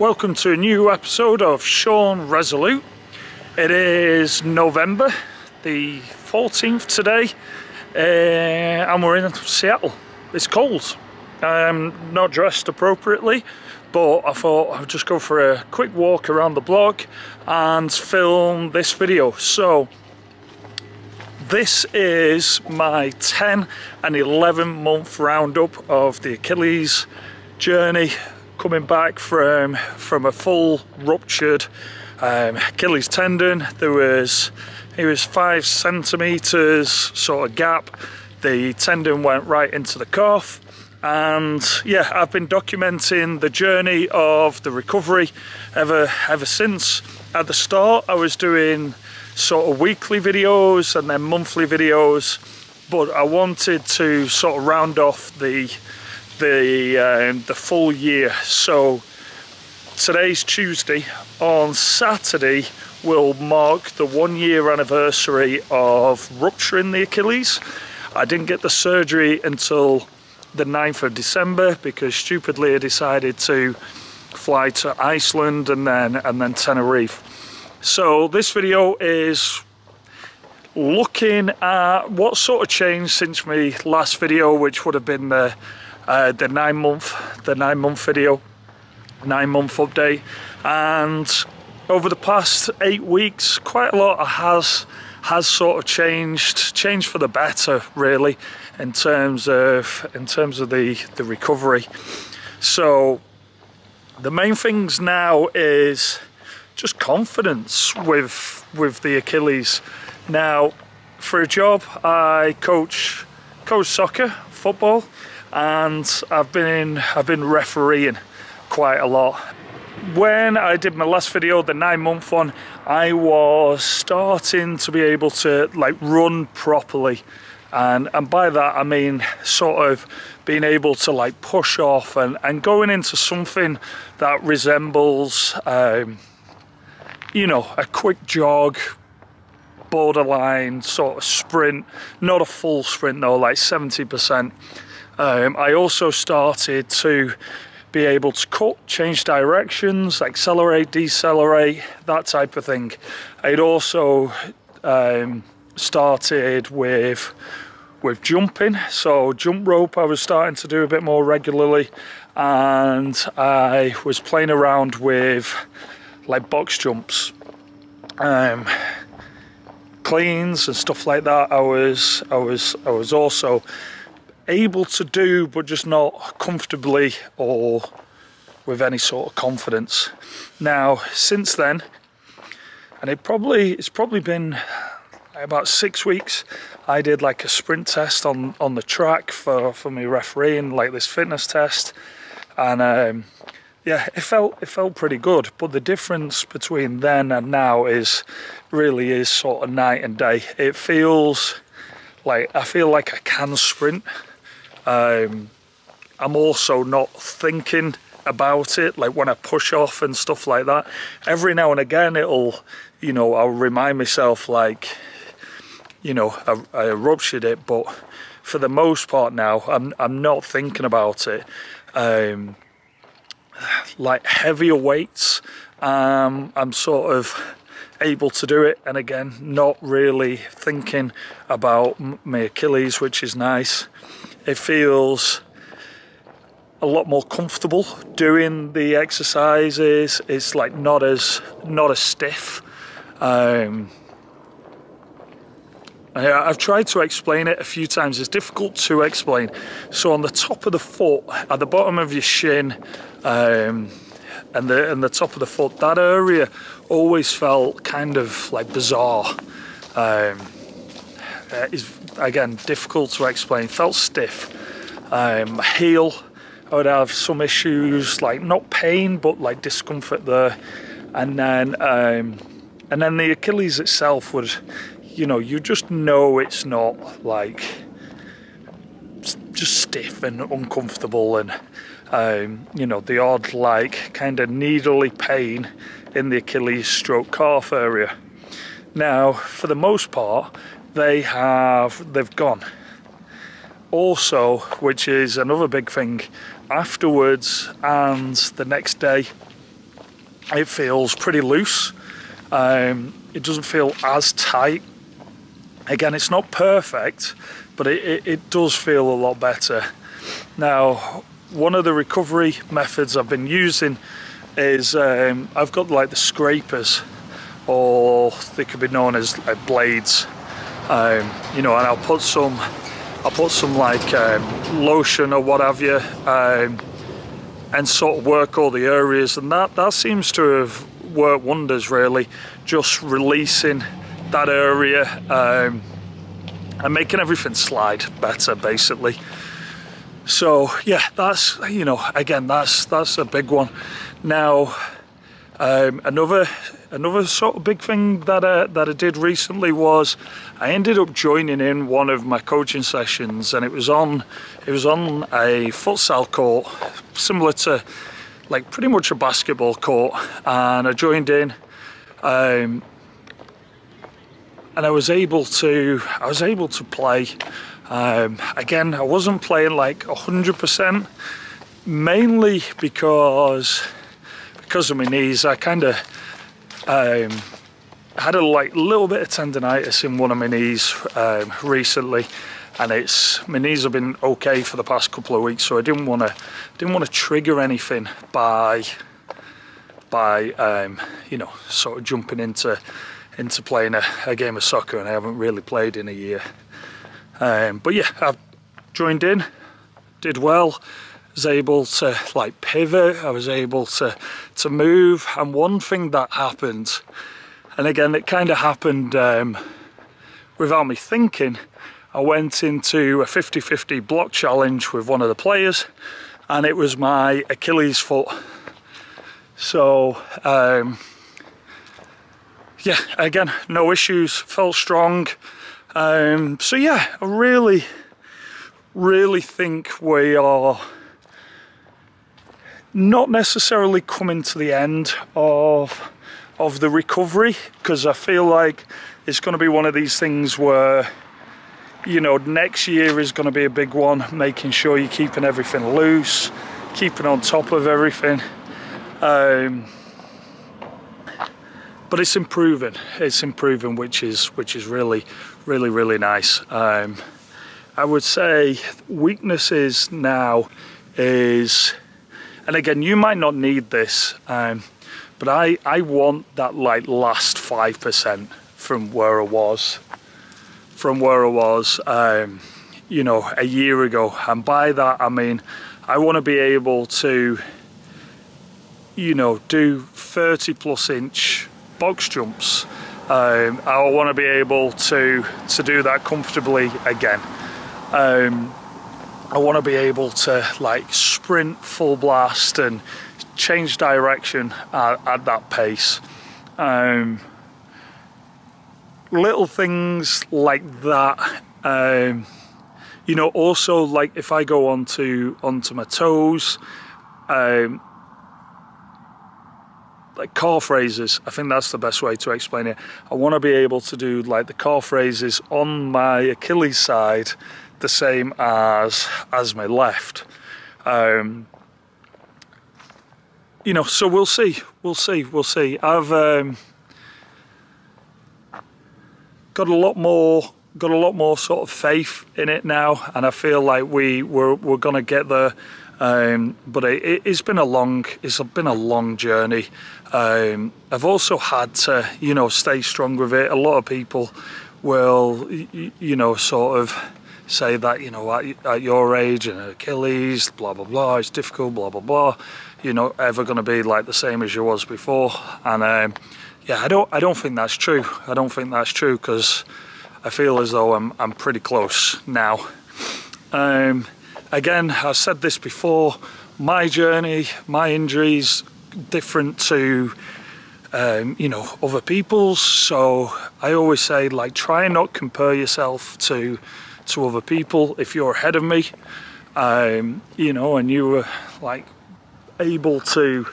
Welcome to a new episode of Sean Resolute. It is November the 14th today, and we're in Seattle. It's cold. I'm not dressed appropriately, but I thought I'd just go for a quick walk around the block and film this video. So this is my 10 and 11 month roundup of the Achilles journey, coming back from a full ruptured Achilles tendon. It was 5 centimeters sort of gap. The tendon went right into the calf, and yeah, I've been documenting the journey of the recovery ever since. At the start I was doing sort of weekly videos and then monthly videos, but I wanted to sort of round off the full year. So today's Tuesday. On Saturday will mark the 1 year anniversary of rupturing the Achilles. I didn't get the surgery until the 9th of December because stupidly I decided to fly to Iceland and then Tenerife. So this video is looking at what sort of changed since my last video, which would have been the 9 month video, 9 month update. And over the past 8 weeks, quite a lot has sort of changed for the better, really, in terms of the recovery. So the main things now is just confidence with the Achilles. Now, for a job, I coach soccer, football, and I've been refereeing quite a lot. When I did my last video, the 9 month one, I was starting to be able to like run properly, and by that I mean sort of being able to like push off and going into something that resembles you know, a quick jog, borderline sort of sprint, not a full sprint though, like 70%. I also started to be able to cut, change directions, accelerate, decelerate, that type of thing. I'd also started with jumping, so jump rope I was starting to do a bit more regularly, and I was playing around with like box jumps, cleans and stuff like that. I was also able to do, but just not comfortably or with any sort of confidence. Now since then, and it's probably been about 6 weeks, I did like a sprint test on the track for me refereeing, like this fitness test, and yeah, it felt pretty good. But the difference between then and now really is sort of night and day. It feels like I feel like I can sprint. I'm also not thinking about it, like when I push off and stuff like that. Every now and again I'll remind myself, like, you know, I ruptured it, but for the most part now I'm not thinking about it. Like heavier weights, I'm sort of able to do it, and again not really thinking about my Achilles, which is nice. It feels a lot more comfortable doing the exercises. It's like not as stiff. I've tried to explain it a few times. It's difficult to explain. So on the top of the foot, at the bottom of your shin, and the top of the foot, that area always felt kind of like bizarre. It's again difficult to explain. Felt stiff. My heel, I would have some issues, like not pain but like discomfort there, and then the Achilles itself would, you know, you just know it's not like just stiff and uncomfortable, and you know, the odd like kind of needly pain in the Achilles stroke calf area. Now for the most part they've gone. Also, which is another big thing, afterwards and the next day it feels pretty loose. It doesn't feel as tight. Again, it's not perfect, but it does feel a lot better. Now, one of the recovery methods I've been using is I've got like the scrapers, or they could be known as like blades, you know, and I'll put some like lotion or what have you, and sort of work all the areas, and that seems to have worked wonders, really, just releasing that area and making everything slide better, basically. So yeah, that's, you know, again, that's a big one. Now, another sort of big thing that I did recently was I ended up joining in one of my coaching sessions, and it was on a futsal court, similar to like pretty much a basketball court, and I joined in, and I was able to play. Again, I wasn't playing like 100%, mainly because of my knees. I kind of had a like little bit of tendonitis in one of my knees recently, and my knees have been okay for the past couple of weeks, so I didn't want to trigger anything by you know, sort of jumping into playing a game of soccer, and I haven't really played in a year. But yeah, I joined in, did well, was able to like pivot, I was able to move, and one thing that happened, and again it kind of happened without me thinking, I went into a 50-50 block challenge with one of the players, and it was my Achilles foot. So yeah, again, no issues, felt strong. So yeah, I really think we are not necessarily coming to the end of the recovery, because I feel like it's going to be one of these things where, you know, next year is going to be a big one, making sure you're keeping everything loose, keeping on top of everything. But it's improving, which is really nice. I would say weaknesses now is, and again, you might not need this, but I want that like last 5% from where I was, you know, a year ago. And by that I mean I want to be able to, you know, do 30+ inch box jumps. I want to be able to do that comfortably again. I want to be able to like sprint full blast and change direction at that pace. Little things like that. You know, also like if I go onto my toes, like calf raises, I think that's the best way to explain it. I want to be able to do like the calf raises on my Achilles side the same as my left. You know, so we'll see. I've got a lot more sort of faith in it now, and I feel like we're gonna get there. But it's been a long journey. I've also had to, you know, stay strong with it. A lot of people will, you know, sort of say that, you know, at your age and Achilles, blah blah blah, it's difficult, blah blah blah. You're not ever going to be like the same as you was before. And yeah, I don't think that's true. I don't think that's true, because I feel as though I'm pretty close now. Again, I've said this before, my journey, my injuries, different to, you know, other people's. So I always say, like, try and not compare yourself to other people. If you're ahead of me, you know, and you were like able to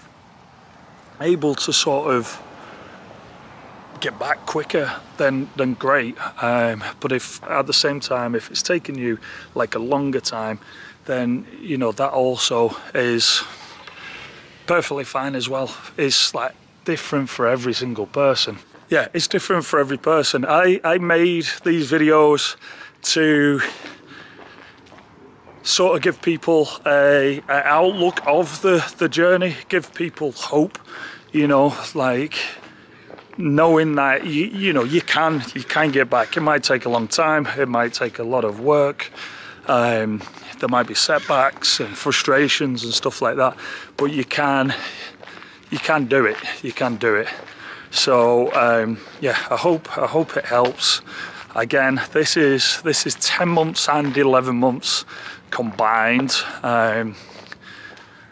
sort of get back quicker, then great. But if at the same time, if it's taking you like a longer time, then, you know, that also is perfectly fine as well. It's like, different for every single person. Yeah, it's different for every person. I made these videos to sort of give people a outlook of the journey, give people hope, you know, like knowing that you know you can get back. It might take a long time, it might take a lot of work, there might be setbacks and frustrations and stuff like that, but you can do it. You can do it. So yeah, I hope it helps. Again, this is 10 months and 11 months combined,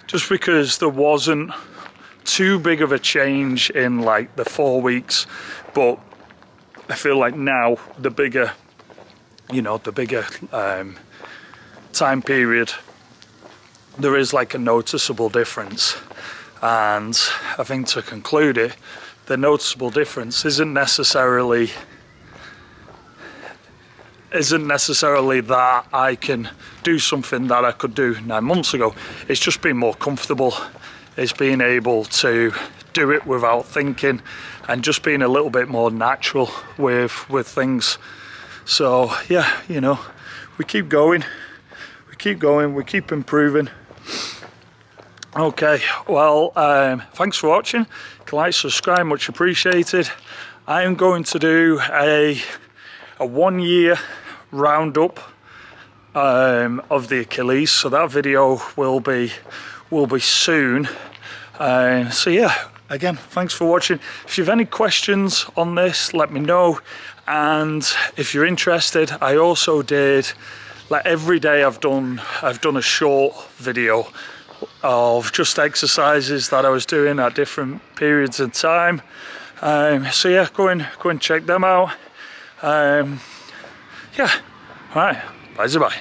just because there wasn't too big of a change in like the 4 weeks, but I feel like now the bigger, you know, the bigger time period, there is like a noticeable difference. And I think to conclude it, the noticeable difference isn't necessarily that I can do something that I could do 9 months ago. It's just being more comfortable. It's being able to do it without thinking and just being a little bit more natural with things. So yeah, you know, we keep going, we keep improving. Okay, well, thanks for watching. Like, subscribe, much appreciated. I am going to do a 1 year roundup of the Achilles, so that video will be soon. So yeah, again, thanks for watching. If you have any questions on this, let me know. And if you're interested, I also did, like every day I've done a short video of just exercises that I was doing at different periods of time. So yeah, go and check them out. Yeah, all right, bye.